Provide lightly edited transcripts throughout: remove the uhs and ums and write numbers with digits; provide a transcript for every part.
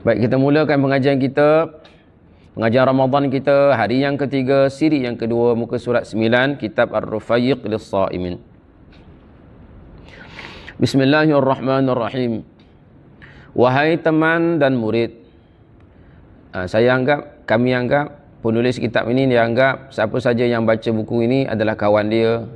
Baik, kita mulakan pengajian kita, pengajian Ramadan kita, hari yang ketiga, siri yang kedua, muka surat 9, kitab Ar-Rufayyiq Lis-Sha'imin. Bismillahirrahmanirrahim. Wahai teman dan murid, kami anggap, penulis kitab ini dia anggap siapa saja yang baca buku ini adalah kawan dia,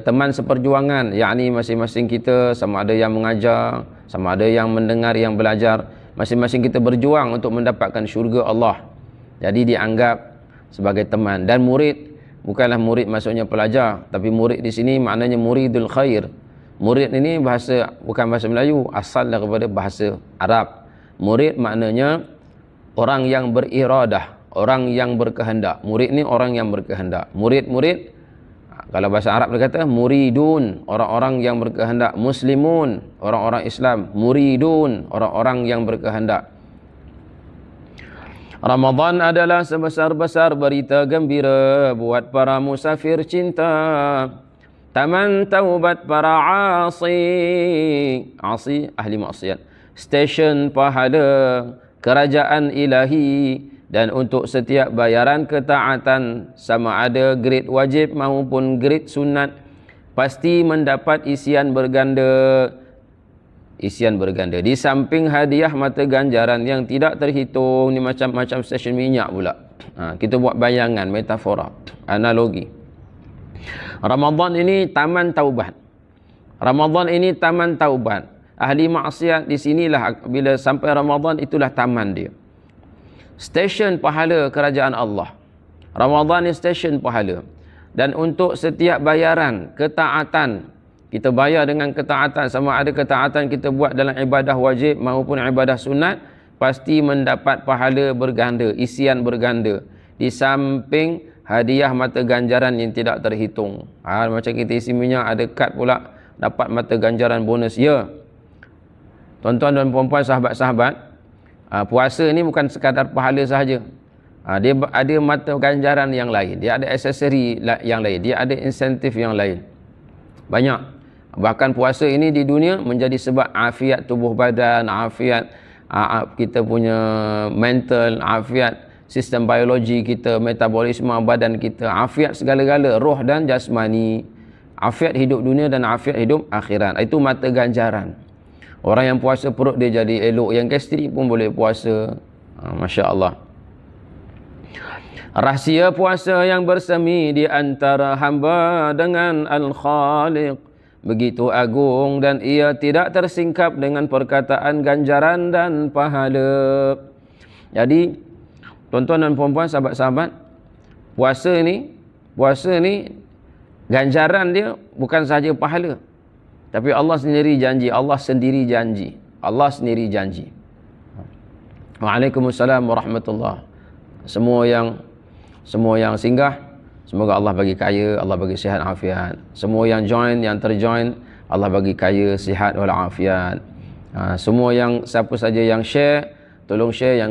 teman seperjuangan, yakni masing-masing kita, sama ada yang mengajar, sama ada yang mendengar, yang belajar, masing-masing kita berjuang untuk mendapatkan syurga Allah. Jadi dianggap sebagai teman. Dan murid bukanlah murid maksudnya pelajar, tapi murid di sini maknanya muridul khair. Murid ini bukan bahasa Melayu, asal daripada bahasa Arab. Murid maknanya orang yang beriradah, orang yang berkehendak. Murid ni orang yang berkehendak. Murid, kalau bahasa Arab dia kata muridun, orang-orang yang berkehendak. Muslimun, orang-orang Islam. Muridun, orang-orang yang berkehendak. Ramadan adalah sebesar-besar berita gembira buat para musafir cinta. Taman taubat para asi ahli maksiat. Stesen pahala kerajaan ilahi. Dan untuk setiap bayaran ketaatan, sama ada grade wajib maupun grade sunat, pasti mendapat isian berganda. Isian berganda. Di samping hadiah mata ganjaran yang tidak terhitung, ni macam-macam stesen minyak pula. Kita buat bayangan, metafora, analogi. Ramadan ini taman taubat. Ramadan ini taman taubat. Ahli maksiat di sinilah bila sampai Ramadan itulah taman dia. Stesen pahala kerajaan Allah. Ramadan ni stesen pahala. Dan untuk setiap bayaran ketaatan, kita bayar dengan ketaatan, sama ada ketaatan kita buat dalam ibadah wajib maupun ibadah sunat, pasti mendapat pahala berganda, isian berganda. Di samping hadiah mata ganjaran yang tidak terhitung. Macam kita isi minyak, ada kad pula dapat mata ganjaran bonus. Ya, tuan-tuan dan puan-puan, sahabat-sahabat, puasa ni bukan sekadar pahala sahaja. Dia ada mata ganjaran yang lain, dia ada aksesori yang lain, dia ada insentif yang lain. Banyak. Bahkan puasa ini di dunia menjadi sebab afiat tubuh badan, afiat kita punya mental, afiat sistem biologi kita, metabolisme badan kita, afiat segala-gala, roh dan jasmani, afiat hidup dunia dan afiat hidup akhirat. Itu mata ganjaran. Orang yang puasa perut dia jadi elok, yang gastrik pun boleh puasa. Masya Allah. Rahsia puasa yang bersemi di antara hamba dengan Al-Khaliq begitu agung, dan ia tidak tersingkap dengan perkataan ganjaran dan pahala. Jadi tuan-tuan dan puan-puan, sahabat-sahabat, puasa ni ganjaran dia bukan sahaja pahala, tapi Allah sendiri janji. Allah sendiri janji. Waalaikumsalam warahmatullahi. Semua yang singgah, semoga Allah bagi kaya, Allah bagi sihat afiat. Semua yang terjoin, Allah bagi kaya, sihat wal afiat. Semua siapa saja yang share, tolong share, yang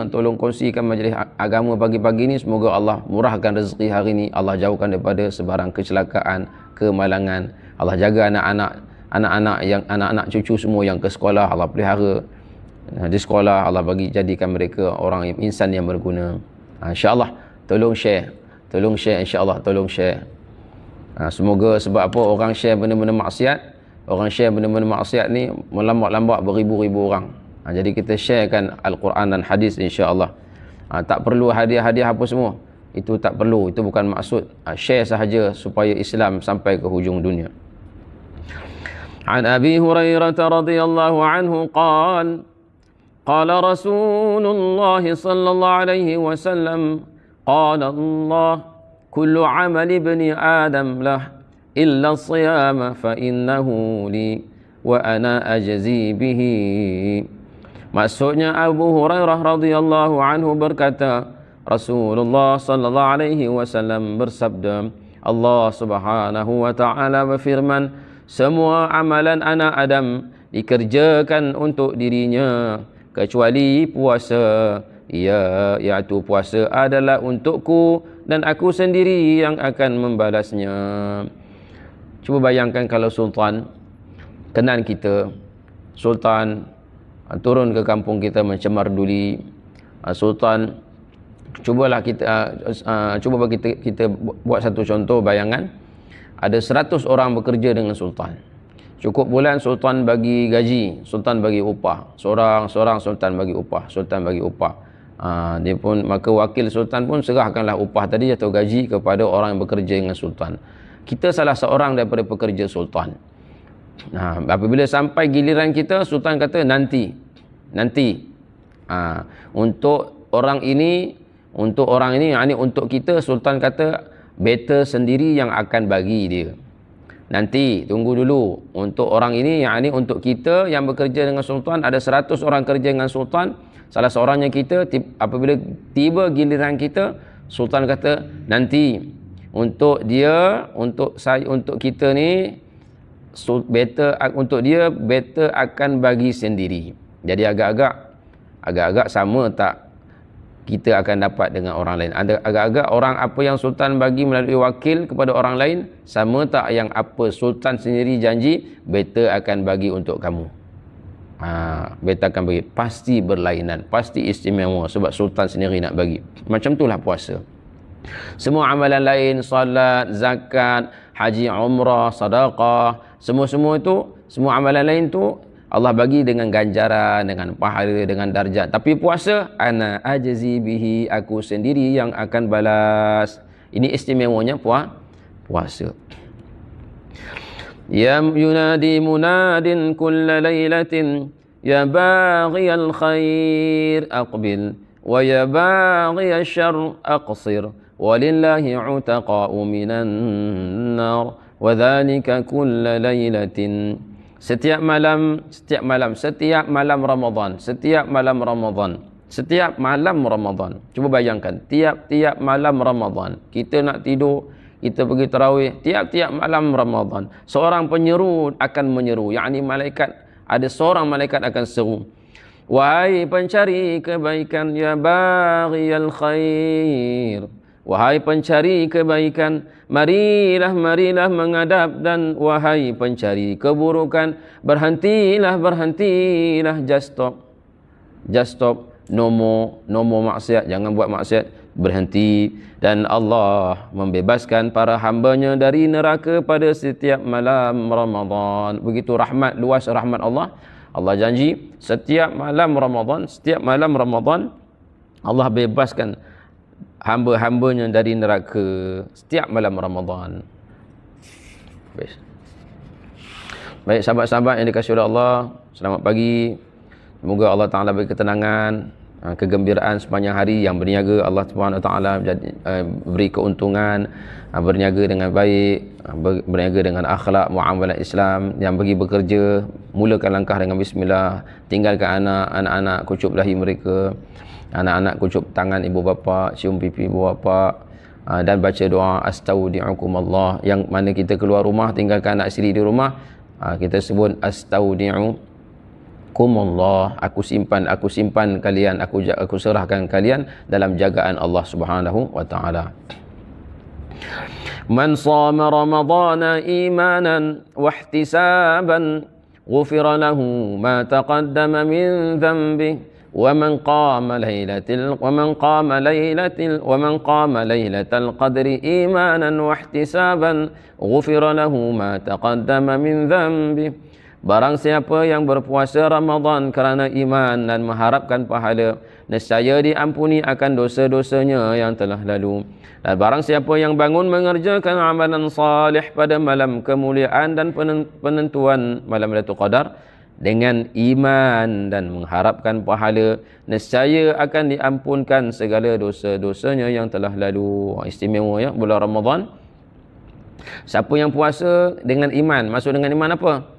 tolong kongsikan majlis agama pagi-pagi ni, semoga Allah murahkan rezeki hari ni, Allah jauhkan daripada sebarang kecelakaan, kemalangan. Allah jaga anak-anak cucu semua yang ke sekolah, Allah pelihara di sekolah, Allah jadikan mereka orang insan yang berguna. InsyaAllah tolong share insyaAllah, tolong share. Semoga, sebab apa orang share benda-benda maksiat ni melambat-lambat beribu-ribu orang. Jadi kita sharekan Al-Quran dan hadis insyaAllah. Tak perlu hadiah-hadiah apa semua, itu tak perlu, itu bukan maksud. Share sahaja supaya Islam sampai ke hujung dunia. An Abi Hurairah radhiyallahu anhu qala Rasulullah sallallahu alaihi wasallam qala Allah kullu amali ibni Adam lah illa as-siyama fa innahu li wa ana ajzi bihi. Maksudnya Abu Hurairah radhiyallahu anhu berkata, Rasulullah sallallahu alaihi wasallam bersabda, Allah Subhanahu wa taala berfirman, semua amalan anak Adam dikerjakan untuk dirinya kecuali puasa. Iaitu puasa adalah untukku dan aku sendiri yang akan membalasnya. Cuba bayangkan kalau sultan kenal kita, sultan turun ke kampung kita mencemar duli. Sultan, cubalah cuba kita buat satu contoh bayangan. Ada 100 orang bekerja dengan sultan. Cukup bulan sultan bagi gaji, sultan bagi upah. Seorang sultan bagi upah. Dia pun, maka wakil sultan pun serahkanlah upah tadi atau gaji kepada orang yang bekerja dengan sultan. Kita salah seorang daripada pekerja sultan. Apabila sampai giliran kita, sultan kata nanti. Untuk orang ini, yakni untuk kita, sultan kata better sendiri yang akan bagi dia. Nanti, tunggu dulu. Untuk orang ini, yakni untuk kita yang bekerja dengan sultan, ada 100 orang kerja dengan sultan, salah seorangnya kita. Apabila tiba giliran kita, sultan kata nanti. Untuk dia, untuk kita ni, untuk dia better akan bagi sendiri. Jadi agak-agak sama tak kita akan dapat dengan orang lain. Agak-agak orang apa yang sultan bagi melalui wakil kepada orang lain, sama tak yang apa sultan sendiri janji better akan bagi untuk kamu. Better akan bagi. Pasti berlainan, pasti istimewa sebab sultan sendiri nak bagi. Macam itulah puasa. Semua amalan lain, salat, zakat, haji, umrah, sedekah, semua itu, semua amalan lain tu Allah bagi dengan ganjaran, dengan pahala, dengan darjat. Tapi puasa, ana ajzi bihi, aku sendiri yang akan balas. Ini istimewanya puasa. Ya yunadi munadin kulla laylatin ya baghiyal khair aqbil wa ya baghiyal syarr aqsir walillahi utaqa'u minan nar wa dhalika kulla laylatin. Setiap malam Ramadan. Cuba bayangkan, tiap-tiap malam Ramadan. Kita nak tidur, kita pergi tarawih, tiap-tiap malam Ramadan. Seorang penyeru akan menyeru, yakni malaikat, ada seorang malaikat akan seru. Wahai pencari kebaikan, ya baghiyal khair. Wahai pencari kebaikan, marilah menghadap, dan wahai pencari keburukan, berhentilah, just stop, no more maksiat, jangan buat maksiat, berhenti. Dan Allah membebaskan para hambanya dari neraka pada setiap malam Ramadan. Begitu luas rahmat Allah. Allah janji setiap malam Ramadan Allah bebaskan hamba-hambanya dari neraka setiap malam Ramadan. Baik sahabat-sahabat yang dikasihi oleh Allah, selamat pagi. Semoga Allah Ta'ala beri ketenangan, kegembiraan sepanjang hari. Yang berniaga, Allah Subhanahu Wa Ta'ala beri keuntungan, berniaga dengan baik, berniaga dengan akhlak muamalat Islam. Yang pergi bekerja, mulakan langkah dengan bismillah, tinggalkan anak-anak kucup dahi mereka, anak-anak kucup tangan ibu bapa, cium pipi ibu bapa, dan baca doa astaudi'ukumullah. Yang mana kita keluar rumah, tinggalkan anak isteri di rumah, kita sebut astaudi'ukumullah, aku simpan kalian, aku serahkan kalian dalam jagaan Allah Subhanahu wa taala. Man shama ramadhana imanan wa ihtisaban ghufira lahu ma taqaddama min dhanbihi ومن قام ليلة القدر إيمانا واحتسابا غفر له ما تقدم من ذنبه. Barang siapa yang berpuasa Ramadan kerana iman dan mengharapkan pahala, nescaya diampuni akan dosa-dosanya yang telah lalu. Dan barang siapa yang bangun mengerjakan amalan salih pada malam kemuliaan dan penentuan malam Lailatul Qadar dengan iman dan mengharapkan pahala, nescaya akan diampunkan segala dosa-dosanya yang telah lalu. Istimewa ya bulan Ramadan. Siapa yang puasa dengan iman, maksud dengan iman apa?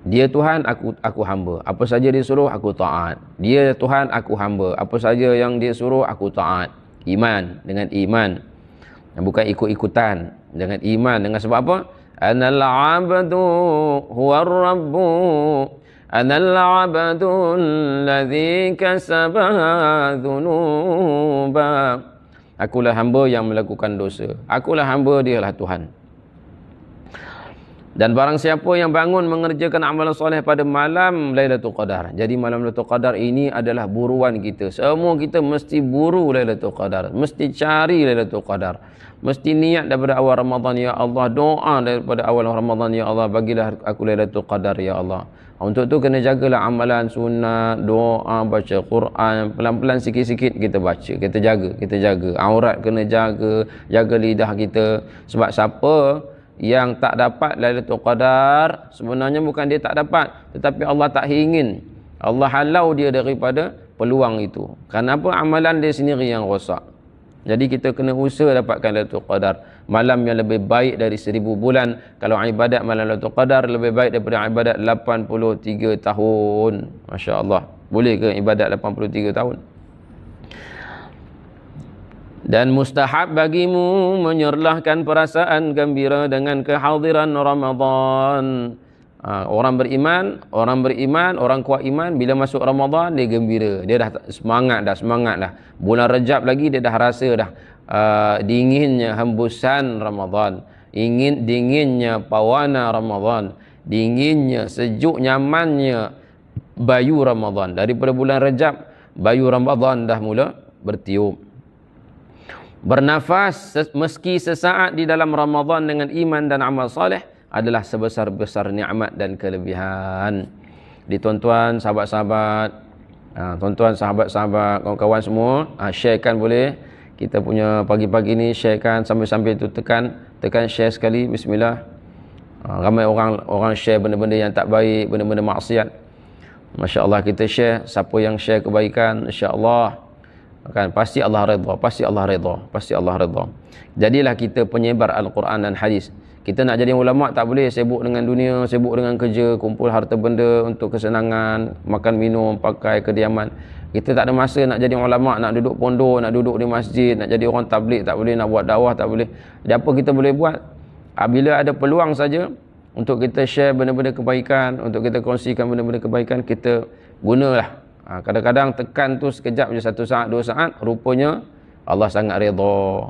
Dia Tuhan, aku hamba. Apa saja dia suruh, aku taat. Dia Tuhan, aku hamba. Apa saja yang dia suruh, aku taat. Iman, dengan iman. Bukan ikut-ikutan. Dengan iman, dengan sebab apa? Anal abdu huwar rabbu, anal abdu alladhi kasaba dhunuba. Akulah hamba yang melakukan dosa. Akulah hamba, dialah Tuhan. Dan barang siapa yang bangun mengerjakan amalan soleh pada malam Lailatul Qadar. Jadi malam Lailatul Qadar ini adalah buruan kita. Semua kita mesti buru Lailatul Qadar. Mesti cari Lailatul Qadar. Mesti niat daripada awal Ramadan, ya Allah. Doa daripada awal Ramadan, ya Allah. Bagilah aku Lailatul Qadar, ya Allah. Untuk tu kena jagalah amalan sunat, doa, baca Quran. Pelan-pelan sikit-sikit kita baca. Kita jaga. Aurat kena jaga. Jaga lidah kita. Sebab siapa yang tak dapat Lailatul Qadar, sebenarnya bukan dia tak dapat, tetapi Allah tak ingin. Allah halau dia daripada peluang itu. Kenapa? Amalan dia sendiri yang rosak. Jadi kita kena usaha dapatkan Lailatul Qadar. Malam yang lebih baik dari 1000 bulan. Kalau ibadat malam Lailatul Qadar lebih baik daripada ibadat 83 tahun. Masya Allah. Boleh ke ibadat 83 tahun? Dan mustahab bagimu menyerlahkan perasaan gembira dengan kehadiran Ramadan. Orang beriman, orang kuat iman, bila masuk Ramadan dia gembira. Dia dah semangat dah. Bulan Rejab lagi dia dah rasa dah dinginnya hembusan Ramadan. Dinginnya pawana Ramadan. Dinginnya, sejuk, nyamannya bayu Ramadan. Daripada bulan Rejab, bayu Ramadan dah mula bertiup. Bernafas meski sesaat di dalam Ramadan dengan iman dan amal saleh adalah sebesar-besar nikmat dan kelebihan. Di tuan-tuan, sahabat-sahabat, kawan-kawan semua, sharekan boleh. Kita punya pagi-pagi ni sharekan sambil-sambil tu tekan share sekali. Bismillah. Ramai orang share benda-benda yang tak baik, benda-benda maksiat. Masya-Allah, kita share. Siapa yang share kebaikan, insya-Allah kan pasti Allah redha. Jadilah kita penyebar Al-Quran dan hadis. Kita nak jadi ulama tak boleh sibuk dengan dunia, sibuk dengan kerja, kumpul harta benda untuk kesenangan, makan minum, pakai, kediaman. Kita tak ada masa nak jadi ulama, nak duduk pondok, nak duduk di masjid, nak jadi orang tabligh tak boleh, nak buat dakwah tak boleh. Jadi apa kita boleh buat? Bila ada peluang saja untuk kita share benda-benda kebaikan, untuk kita kongsikan benda-benda kebaikan, kita gunalah. Kadang-kadang tekan tu sekejap je, 1 saat, 2 saat, rupanya Allah sangat redha.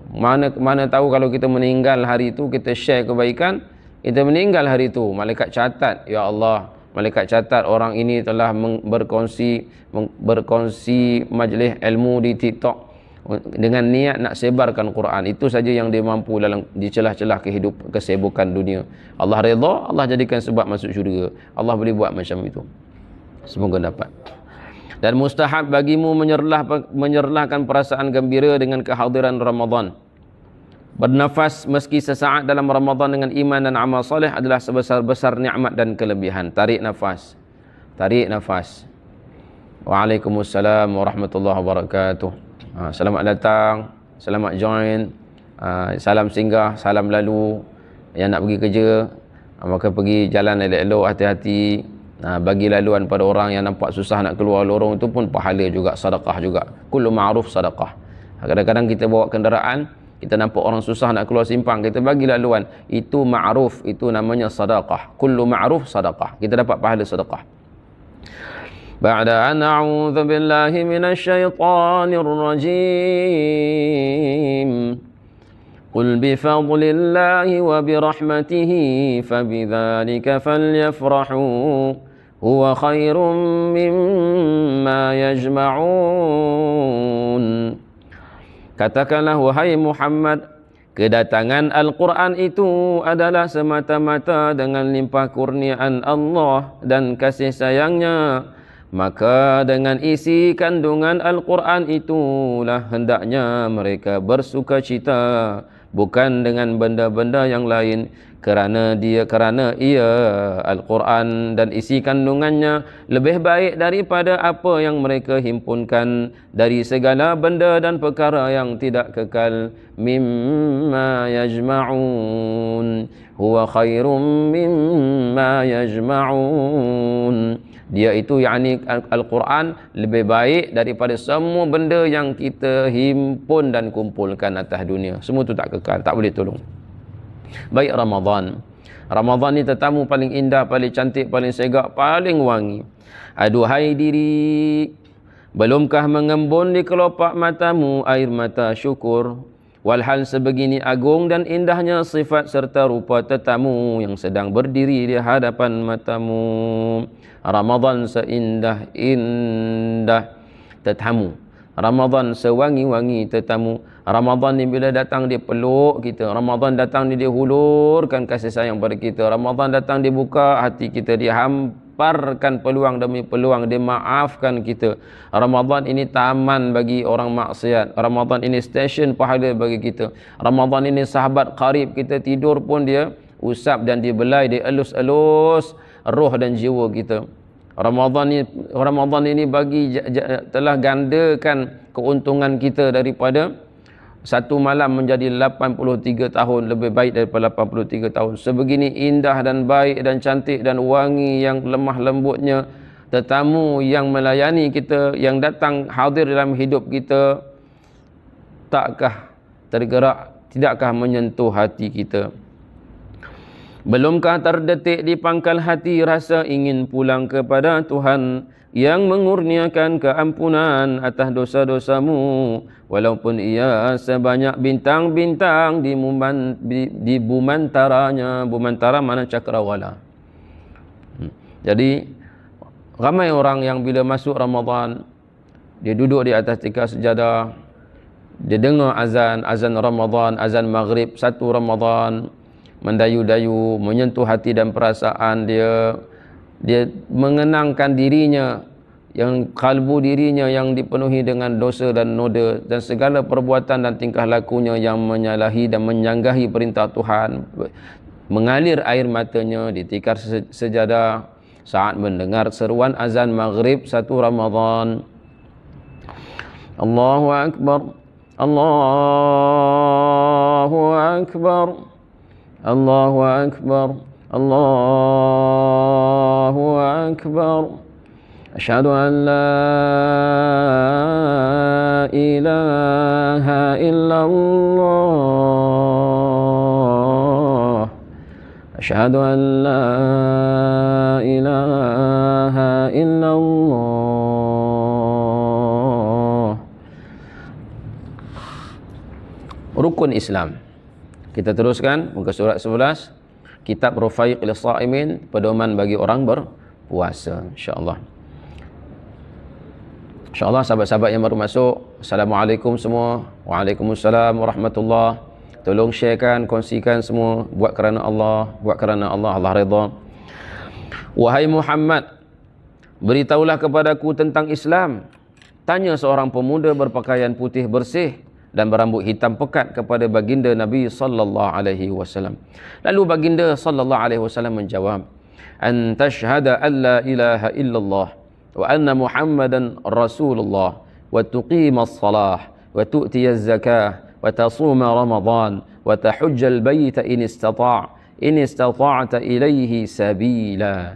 Mana tahu kalau kita meninggal hari itu, kita share kebaikan, kita meninggal hari itu, malaikat catat, ya Allah, malaikat catat orang ini telah berkongsi majlis ilmu di TikTok dengan niat nak sebarkan Quran. Itu saja yang dia mampu dalam di celah-celah kesibukan dunia. Allah redha, Allah jadikan sebab masuk syurga. Allah boleh buat macam itu. Semoga dapat. Dan mustahab bagimu menyerlahkan perasaan gembira dengan kehadiran Ramadan. Bernafas meski sesaat dalam Ramadan dengan iman dan amal soleh adalah sebesar-besar nikmat dan kelebihan. Tarik nafas. Waalaikumsalam warahmatullahi wabarakatuh. Selamat datang, selamat join, salam singgah, salam lalu. Yang nak pergi kerja, maka pergi jalan elok-elok, hati-hati. Bagi laluan pada orang yang nampak susah nak keluar lorong, itu pun pahala juga, sedekah juga. Kullu ma'ruf sedekah. Kadang-kadang kita bawa kenderaan, kita nampak orang susah nak keluar simpang, kita bagi laluan, itu ma'ruf, itu namanya sedekah. Kullu ma'ruf sedekah. Kita dapat pahala sedekah. Ba'da an a'udzu billahi minasyaitonir rajim. قل بفضل الله وبرحمته فبذلك فليفرحوا هو خير مما يجمعون. Katakanlah wahai Muhammad, kedatangan Al-Quran itu adalah semata-mata dengan limpah kurniaan Allah dan kasih sayangnya. Maka dengan isi kandungan Al-Quran itulah hendaknya mereka bersukacita, bukan dengan benda-benda yang lain, kerana ia Al-Quran dan isi kandungannya lebih baik daripada apa yang mereka himpunkan dari segala benda dan perkara yang tidak kekal. Mimma yajma'un huwa khairum mimma yajma'un. Dia itu yakni Al-Quran lebih baik daripada semua benda yang kita himpun dan kumpulkan atas dunia. Semua itu tak kekal, tak boleh tolong. Baik Ramadan. Ramadan ni tetamu paling indah, paling cantik, paling segak, paling wangi. Aduhai diri, belumkah mengembun di kelopak matamu air mata syukur? Walhal sebegini agung dan indahnya sifat serta rupa tetamu yang sedang berdiri di hadapan matamu. Ramadan seindah-indah tetamu. Ramadan sewangi-wangi tetamu. Ramadan ni bila datang dia peluk kita. Ramadan datang ni dia hulurkan kasih sayang pada kita. Ramadan datang dia buka hati kita. Dia hamparkan peluang demi peluang. Dia maafkan kita. Ramadan ini taman bagi orang maksiat. Ramadan ini stesen pahala bagi kita. Ramadan ini sahabat karib kita, tidur pun dia usap dan dia belai, dia elus-elus roh dan jiwa kita. Ramadan ini telah gandakan keuntungan kita daripada satu malam menjadi 83 tahun, lebih baik daripada 83 tahun. Sebegini indah dan baik dan cantik dan wangi yang lemah lembutnya tetamu yang melayani kita, yang datang hadir dalam hidup kita, takkah tergerak, tidakkah menyentuh hati kita? Belumkah terdetik di pangkal hati rasa ingin pulang kepada Tuhan yang mengurniakan keampunan atas dosa-dosamu, walaupun ia sebanyak bintang-bintang di bumantaranya. Bumantara mana cakrawala. Jadi ramai orang yang bila masuk Ramadan, dia duduk di atas tikar sejadah, dia dengar azan Ramadan, azan maghrib satu Ramadan, mendayu-dayu, menyentuh hati dan perasaan dia. Dia mengenangkan dirinya, yang kalbu dirinya yang dipenuhi dengan dosa dan noda dan segala perbuatan dan tingkah lakunya yang menyalahi dan menyanggahi perintah Tuhan. Mengalir air matanya di tikar sejadah saat mendengar seruan azan maghrib satu Ramadan. Allahu Akbar, Allahu Akbar, Allahu Akbar, Allahu Akbar. Asyhadu an la ilaha illallah. Asyhadu an la ilaha illallah. Rukun Islam. Kita teruskan muka surat 11, kitab Rufaiq lis-Sha'imin, pedoman bagi orang berpuasa, insya-Allah. InsyaAllah sahabat-sahabat yang baru masuk, Assalamualaikum semua. Waalaikumsalam warahmatullahi. Tolong sharekan, kongsikan semua. Buat kerana Allah, buat kerana Allah, Allah redha. Wahai Muhammad, beritahulah kepadaku tentang Islam. Tanya seorang pemuda berpakaian putih bersih dan berambut hitam pekat kepada baginda Nabi sallallahu alaihi wasallam. Lalu baginda sallallahu alaihi wasallam menjawab, "An tashhada an la ilaha illallah wa anna Muhammadan Rasulullah wa tuqima as-salah wa tu'ti az-zakah wa tasuma Ramadan wa tahujja al-bayta in istata'ta ilaihi sabila."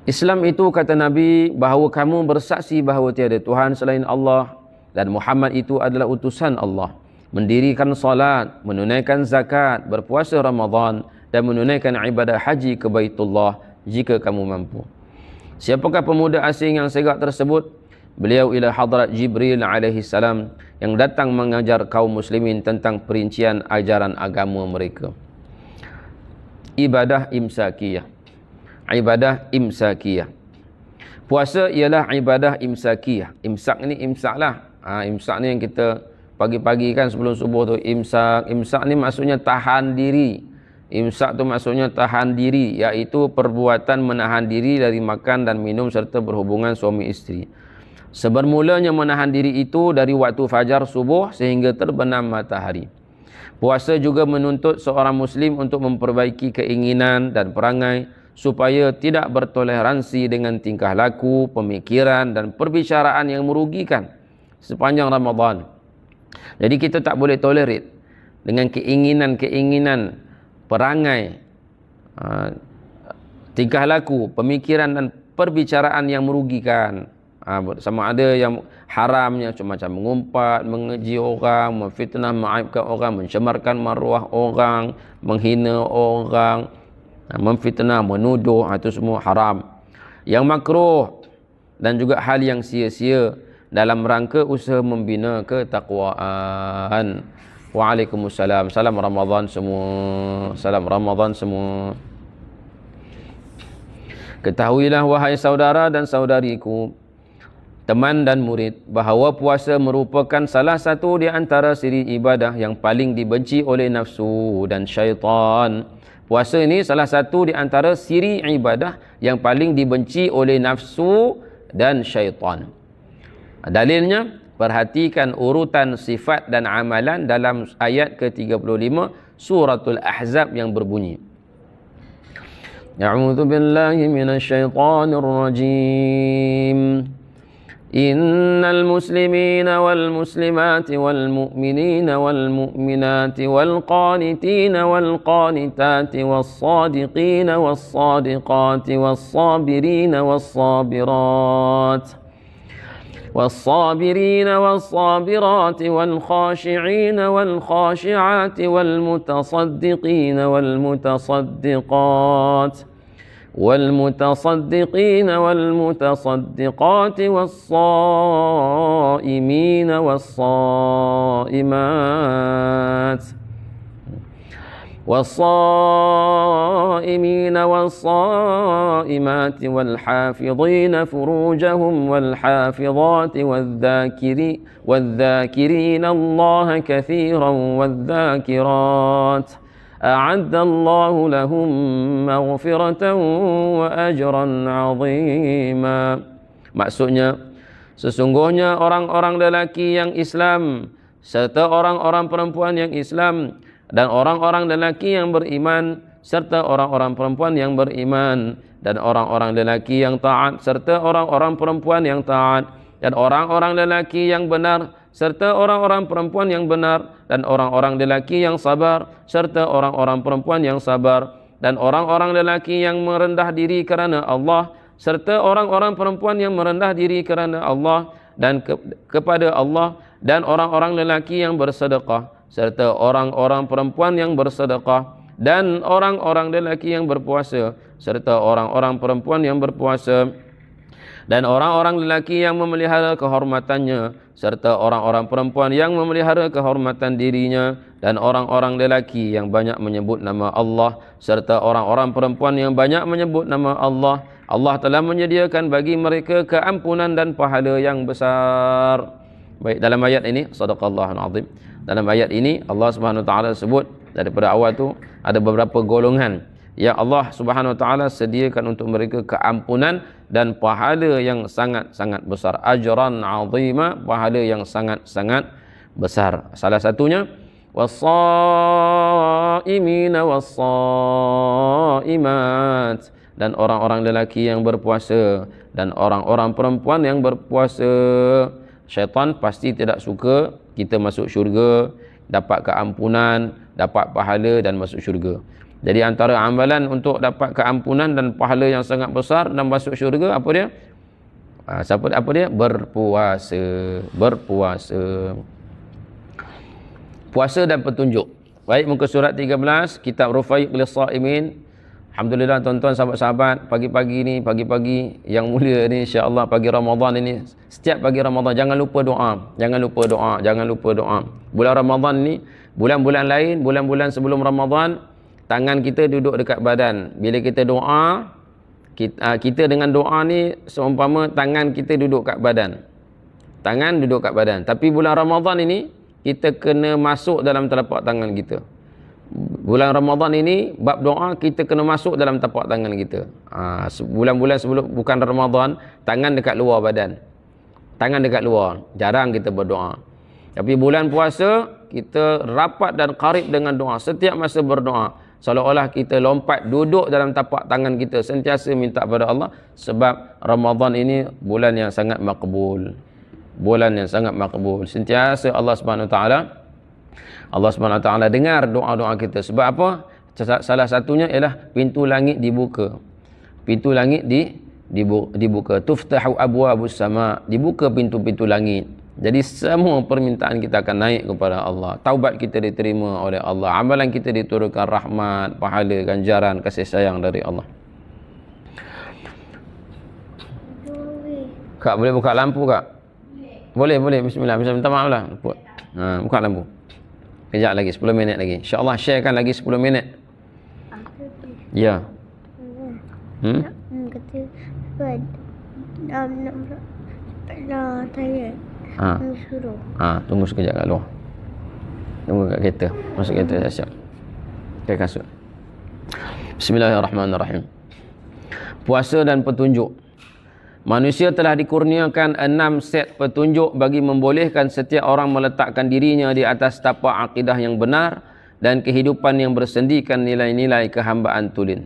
Islam itu, kata Nabi, bahawa kamu bersaksi bahawa tiada Tuhan selain Allah dan Muhammad itu adalah utusan Allah, mendirikan salat, menunaikan zakat, berpuasa Ramadan dan menunaikan ibadah haji ke Baitullah jika kamu mampu. Siapakah pemuda asing yang segak tersebut? Beliau ialah hadrat Jibril alaihi salam yang datang mengajar kaum muslimin tentang perincian ajaran agama mereka. Ibadah imsakiyah. Ibadah imsakiyah. Puasa ialah ibadah imsakiyah. Imsak ni imsak lah. Imsak ni yang kita pagi-pagi kan sebelum subuh tu imsak. Imsak ni maksudnya tahan diri. Imsak tu maksudnya tahan diri, iaitu perbuatan menahan diri dari makan dan minum serta berhubungan suami isteri. Sebermulanya menahan diri itu dari waktu fajar subuh sehingga terbenam matahari. Puasa juga menuntut seorang muslim untuk memperbaiki keinginan dan perangai supaya tidak bertoleransi dengan tingkah laku, pemikiran dan perbicaraan yang merugikan sepanjang Ramadan. Jadi kita tak boleh tolerate dengan keinginan-keinginan, perangai, tingkah laku, pemikiran dan perbicaraan yang merugikan. Sama ada yang haramnya macam mengumpat, mengeji orang, memfitnah, mengaibkan orang, mencemarkan maruah orang, menghina orang, memfitnah, menuduh, itu semua haram. Yang makruh dan juga hal yang sia-sia dalam rangka usaha membina ketakwaan. Waalaikumsalam. Salam Ramadan semua. Salam Ramadan semua. Ketahuilah wahai saudara dan saudariku, teman dan murid, bahawa puasa merupakan salah satu di antara siri ibadah yang paling dibenci oleh nafsu dan syaitan. Puasa ini salah satu di antara siri ibadah yang paling dibenci oleh nafsu dan syaitan. Dalilnya, perhatikan urutan sifat dan amalan dalam ayat ke-35 suratul Ahzab yang berbunyi, A'udzu billahi minasyaitonir rajim. Innal muslimina wal muslimati wal mu'minina wal mu'minati wal qanitina wal qanitati was sadiqina was sadiqati was sabirina was sabirat والصابرين والصابرات والخاشعين والخاشعات والمتصدقين والمتصدقات والمتصدقين والمتصدقات والصائمين والصائمات والصائمين والصائمات والحافظين فروجهم والحافظات والذاكرين الله كثيرا والذاكرات أعد الله لهم مغفرة وأجرا عظيما. Maksudnya, sesungguhnya orang-orang lelaki yang Islam serta orang-orang perempuan yang Islam dan orang-orang lelaki yang beriman serta orang-orang perempuan yang beriman dan orang-orang lelaki yang taat serta orang-orang perempuan yang taat dan orang-orang lelaki yang benar serta orang-orang perempuan yang benar dan orang-orang lelaki yang sabar serta orang-orang perempuan yang sabar dan orang-orang lelaki yang merendah diri kerana Allah serta orang-orang perempuan yang merendah diri kerana Allah dan kepada Allah dan orang-orang lelaki yang bersedekah serta orang-orang perempuan yang bersedekah dan orang-orang lelaki yang berpuasa serta orang-orang perempuan yang berpuasa dan orang-orang lelaki yang memelihara kehormatannya serta orang-orang perempuan yang memelihara kehormatan dirinya dan orang-orang lelaki yang banyak menyebut nama Allah serta orang-orang perempuan yang banyak menyebut nama Allah. Allah telah menyediakan bagi mereka keampunan dan pahala yang besar. Baik, dalam ayat ini sadaqallahul azim. Dalam ayat ini Allah Subhanahu wa taala sebut daripada awal tu ada beberapa golongan yang Allah Subhanahu wa taala sediakan untuk mereka keampunan dan pahala yang sangat-sangat besar. Ajran azima, pahala yang sangat-sangat besar. Salah satunya was-saimina was-saimat, dan orang-orang lelaki yang berpuasa dan orang-orang perempuan yang berpuasa. Syaitan pasti tidak suka kita masuk syurga, dapat keampunan, dapat pahala dan masuk syurga. Jadi antara amalan untuk dapat keampunan dan pahala yang sangat besar dan masuk syurga, apa dia? Apa dia? Berpuasa. Berpuasa. Puasa dan petunjuk. Baik, muka surat 13, kitab Rufaiq lis-Shaimin. Alhamdulillah tuan-tuan, sahabat-sahabat, pagi-pagi ni, pagi-pagi yang mulia ni, insya-Allah pagi Ramadan ini, setiap pagi Ramadan jangan lupa doa. Jangan lupa doa, jangan lupa doa. Bulan Ramadan ni, bulan-bulan lain, bulan-bulan sebelum Ramadan, tangan kita duduk dekat badan. Bila kita doa, kita dengan doa ni seumpama tangan kita duduk kat badan. Tangan duduk kat badan. Tapi bulan Ramadan ini, kita kena masuk dalam telapak tangan kita. Bulan Ramadan ini, bab doa kita kena masuk dalam tapak tangan kita. Bulan-bulan sebelum bukan Ramadan, tangan dekat luar badan. Tangan dekat luar. Jarang kita berdoa. Tapi bulan puasa, kita rapat dan karib dengan doa. Setiap masa berdoa, seolah-olah kita lompat duduk dalam tapak tangan kita, sentiasa minta pada Allah. Sebab Ramadan ini bulan yang sangat makbul. Bulan yang sangat makbul. Sentiasa Allah Subhanahu Wa Taala dengar doa-doa kita. Sebab apa? Salah satunya ialah pintu langit dibuka. Pintu langit dibuka. Tuftahu abwabus sama. Dibuka pintu-pintu langit. Jadi semua permintaan kita akan naik kepada Allah. Taubat kita diterima oleh Allah. Amalan kita diturunkan rahmat, pahala, ganjaran, kasih sayang dari Allah. Kak, boleh buka lampu, Kak? Boleh, boleh. Bismillah. Minta maaf lah. Buka lampu. Kejap lagi, 10 minit lagi. InsyaAllah sharekan lagi 10 minit. Ya. Kata nak tanya. Suruh. Tunggu sekejap kat luar. Tunggu kat kereta. Masuk kereta siap-siap. Ke kasut. Bismillahirrahmanirrahim. Puasa dan petunjuk. Manusia telah dikurniakan 6 set petunjuk bagi membolehkan setiap orang meletakkan dirinya di atas tapak akidah yang benar dan kehidupan yang bersendikan nilai-nilai kehambaan tulen.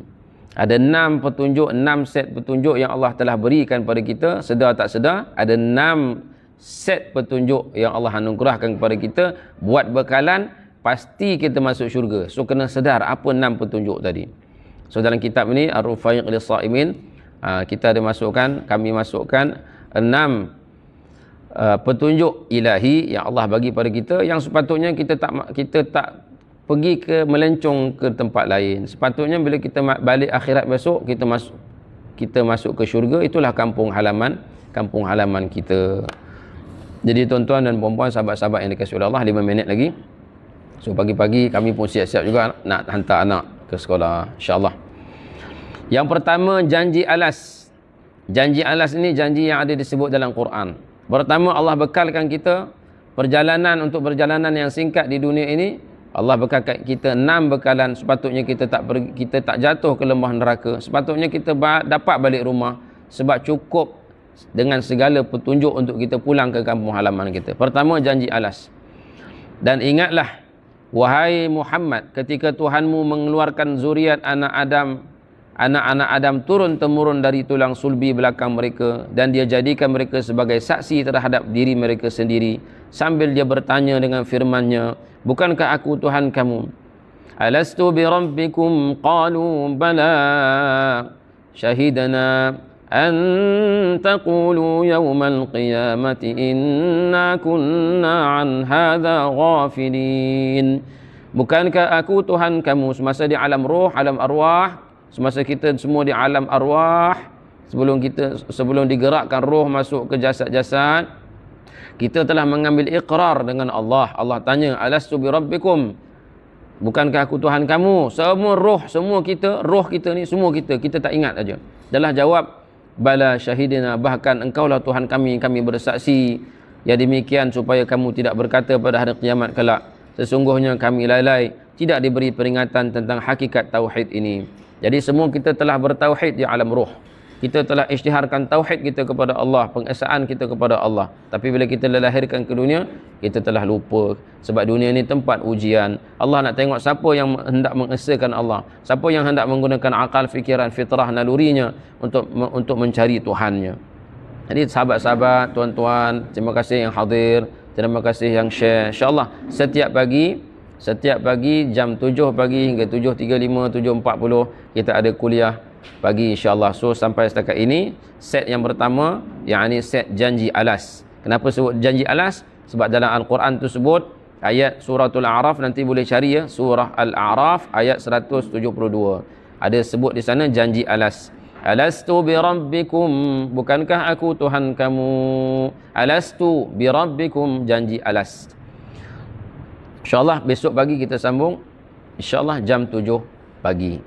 Ada 6 petunjuk, 6 set petunjuk yang Allah telah berikan pada kita, sedar tak sedar. Ada 6 set petunjuk yang Allah anugerahkan kepada kita buat bekalan pasti kita masuk syurga. So kena sedar apa 6 petunjuk tadi. So dalam kitab ni Ar-Rufaiq lis-Shaimin, kita ada masukkan, kami masukkan 6 petunjuk ilahi yang Allah bagi pada kita, yang sepatutnya kita tak pergi ke melencong ke tempat lain. Sepatutnya bila kita balik akhirat besok, kita masuk ke syurga. Itulah kampung halaman kita. Jadi tuan-tuan dan puan-puan, sahabat-sahabat yang dikasihi oleh Allah, 5 minit lagi. So pagi-pagi kami pun siap-siap juga nak hantar anak ke sekolah, insya-Allah. Yang pertama, janji alas. Janji alas ini janji yang ada disebut dalam Quran. Pertama, Allah bekalkan kita perjalanan yang singkat di dunia ini. Allah bekalkan kita 6 bekalan. Sepatutnya kita tak jatuh ke lembah neraka. Sepatutnya kita dapat balik rumah sebab cukup dengan segala petunjuk untuk kita pulang ke kampung halaman kita. Pertama, janji alas. Dan ingatlah, wahai Muhammad, ketika Tuhanmu mengeluarkan zuriat anak-anak Adam turun-temurun dari tulang sulbi belakang mereka, dan dia jadikan mereka sebagai saksi terhadap diri mereka sendiri, sambil dia bertanya dengan firman-Nya, bukankah aku Tuhan kamu? Alastu bi rabbikum? Qalu bala syahidana an taqulu yawmal qiyamati inna kunna an hadha ghafilin. Bukankah aku Tuhan kamu? Semasa di alam roh, alam arwah, semasa kita semua di alam arwah, sebelum digerakkan roh masuk ke jasad-jasad, kita telah mengambil iqrar dengan Allah. Allah tanya, alastu bi rabbikum? Bukankah aku Tuhan kamu? Semua roh kita ni, semua kita tak ingat aja. Adalah jawab, bala syahidina, bahkan engkaulah Tuhan kami bersaksi yang demikian supaya kamu tidak berkata pada hari kiamat kelak, sesungguhnya kami lalai, tidak diberi peringatan tentang hakikat tauhid ini. Jadi semua kita telah bertauhid di alam roh. Kita telah isytiharkan tauhid kita kepada Allah, pengesaan kita kepada Allah. Tapi bila kita dilahirkan ke dunia, kita telah lupa. Sebab dunia ini tempat ujian. Allah nak tengok siapa yang hendak mengesahkan Allah, siapa yang hendak menggunakan akal, fikiran, fitrah, nalurinya untuk mencari Tuhannya. Jadi sahabat-sahabat, tuan-tuan, terima kasih yang hadir, terima kasih yang share. InsyaAllah setiap pagi jam 7 pagi hingga 7.35, 7.40 kita ada kuliah pagi, insyaAllah. So sampai setakat ini set yang pertama, yang ini set janji alas. Kenapa sebut janji alas? Sebab dalam Al-Quran tu sebut ayat suratul A'raf, nanti boleh cari ya, surah Al-A'raf ayat 172. Ada sebut di sana janji alas. Alastu bi rabbikum? Bukankah aku Tuhan kamu? Alastu bi rabbikum, janji alas. InsyaAllah besok pagi kita sambung, InsyaAllah jam 7 pagi.